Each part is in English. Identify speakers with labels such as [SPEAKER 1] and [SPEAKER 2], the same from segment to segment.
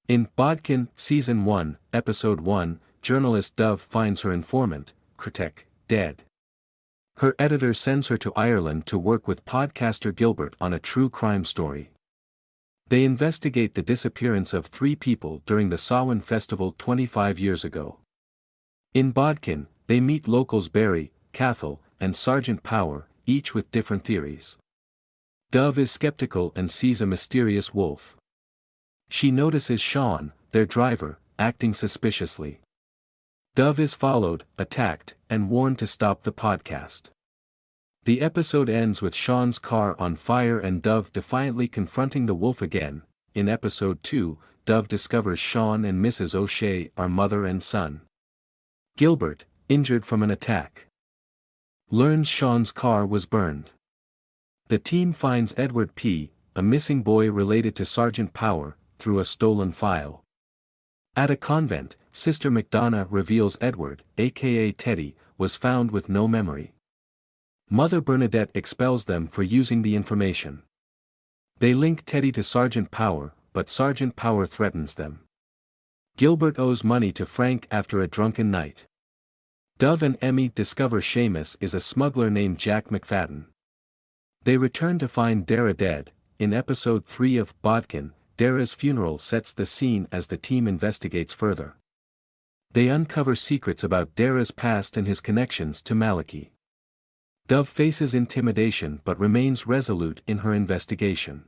[SPEAKER 1] In Bodkin, Season 1, Episode 1, journalist Dove finds her informant, Kritek, dead. Her editor sends her to Ireland to work with podcaster Gilbert on a true crime story. They investigate the disappearance of 3 people during the Samhain festival 25 years ago. In Bodkin, they meet locals Barry, Cathal, and Sergeant Power, each with different theories. Dove is skeptical and sees a mysterious wolf. She notices Sean, their driver, acting suspiciously. Dove is followed, attacked, and warned to stop the podcast. The episode ends with Sean's car on fire and Dove defiantly confronting the wolf again. In Episode 2, Dove discovers Sean and Mrs. O'Shea are mother and son. Gilbert, injured from an attack, learns Sean's car was burned. The team finds Edward P., a missing boy related to Sergeant Power, through a stolen file. At a convent, Sister McDonough reveals Edward, aka Teddy, was found with no memory. Mother Bernadette expels them for using the information. They link Teddy to Sergeant Power, but Sergeant Power threatens them. Gilbert owes money to Frank after a drunken night. Dove and Emmy discover Seamus is a smuggler named Jack McFadden. They return to find Dara dead. In Episode 3 of Bodkin, Dara's funeral sets the scene as the team investigates further. They uncover secrets about Dara's past and his connections to Malachy. Dove faces intimidation but remains resolute in her investigation.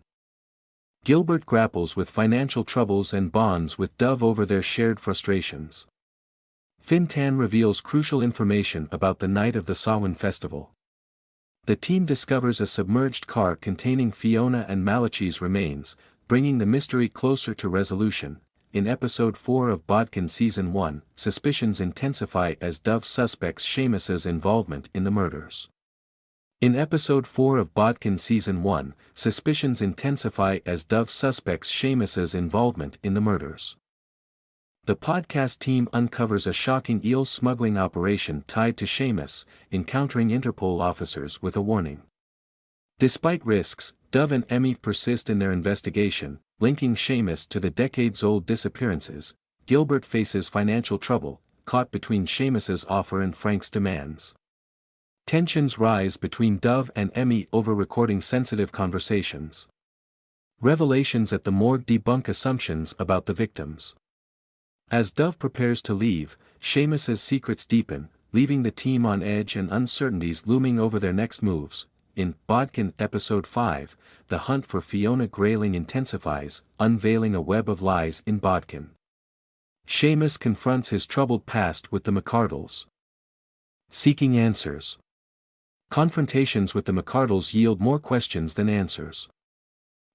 [SPEAKER 1] Gilbert grapples with financial troubles and bonds with Dove over their shared frustrations. Fintan reveals crucial information about the night of the Samhain festival. The team discovers a submerged car containing Fiona and Malachy's remains, bringing the mystery closer to resolution. In Episode 4 of Bodkin Season 1, suspicions intensify as Dove suspects Seamus's involvement in the murders. In Episode 4 of Bodkin Season 1, suspicions intensify as Dove suspects Seamus's involvement in the murders. The podcast team uncovers a shocking eel smuggling operation tied to Seamus, encountering Interpol officers with a warning. Despite risks, Dove and Emmy persist in their investigation, linking Seamus to the decades-old disappearances. Gilbert faces financial trouble, caught between Seamus's offer and Frank's demands. Tensions rise between Dove and Emmy over recording sensitive conversations. Revelations at the morgue debunk assumptions about the victims. As Dove prepares to leave, Seamus's secrets deepen, leaving the team on edge and uncertainties looming over their next moves. In Bodkin Episode 5, the hunt for Fiona Grayling intensifies, unveiling a web of lies in Bodkin. Seamus confronts his troubled past with the McCardles. Seeking answers. Confrontations with the McCardles yield more questions than answers.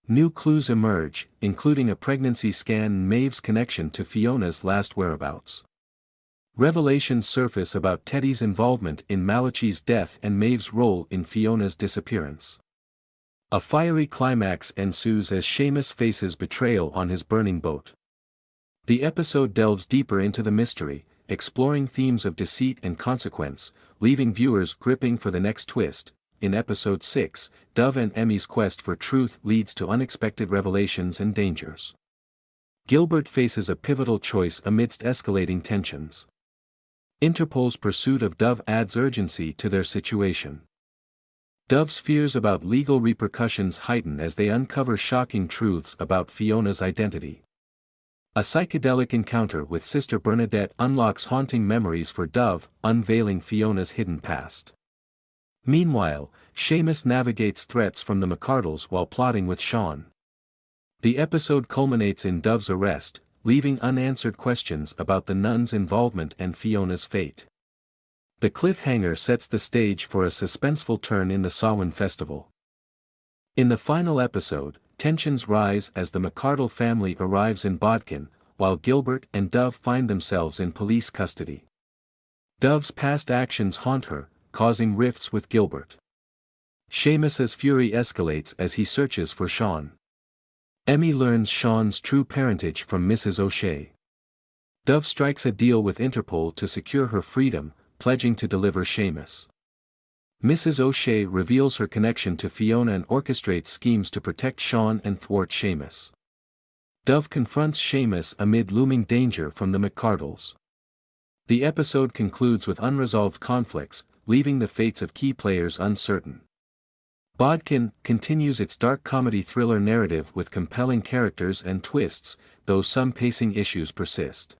[SPEAKER 1] New clues emerge, including a pregnancy scan and Maeve's connection to Fiona's last whereabouts. Revelations surface about Teddy's involvement in Malachy's death and Maeve's role in Fiona's disappearance. A fiery climax ensues as Seamus faces betrayal on his burning boat. The episode delves deeper into the mystery, exploring themes of deceit and consequence, leaving viewers gripping for the next twist. In Episode 6, Dove and Emmy's quest for truth leads to unexpected revelations and dangers. Gilbert faces a pivotal choice amidst escalating tensions. Interpol's pursuit of Dove adds urgency to their situation. Dove's fears about legal repercussions heighten as they uncover shocking truths about Fiona's identity. A psychedelic encounter with Sister Bernadette unlocks haunting memories for Dove, unveiling Fiona's hidden past. Meanwhile, Seamus navigates threats from the McCardles while plotting with Sean. The episode culminates in Dove's arrest, leaving unanswered questions about the nun's involvement and Fiona's fate. The cliffhanger sets the stage for a suspenseful turn in the Samhain festival. In the final episode, tensions rise as the McCardle family arrives in Bodkin, while Gilbert and Dove find themselves in police custody. Dove's past actions haunt her, causing rifts with Gilbert. Seamus's fury escalates as he searches for Sean. Emmy learns Sean's true parentage from Mrs. O'Shea. Dove strikes a deal with Interpol to secure her freedom, pledging to deliver Seamus. Mrs. O'Shea reveals her connection to Fiona and orchestrates schemes to protect Sean and thwart Seamus. Dove confronts Seamus amid looming danger from the McCardles. The episode concludes with unresolved conflicts, leaving the fates of key players uncertain. Bodkin continues its dark comedy thriller narrative with compelling characters and twists, though some pacing issues persist.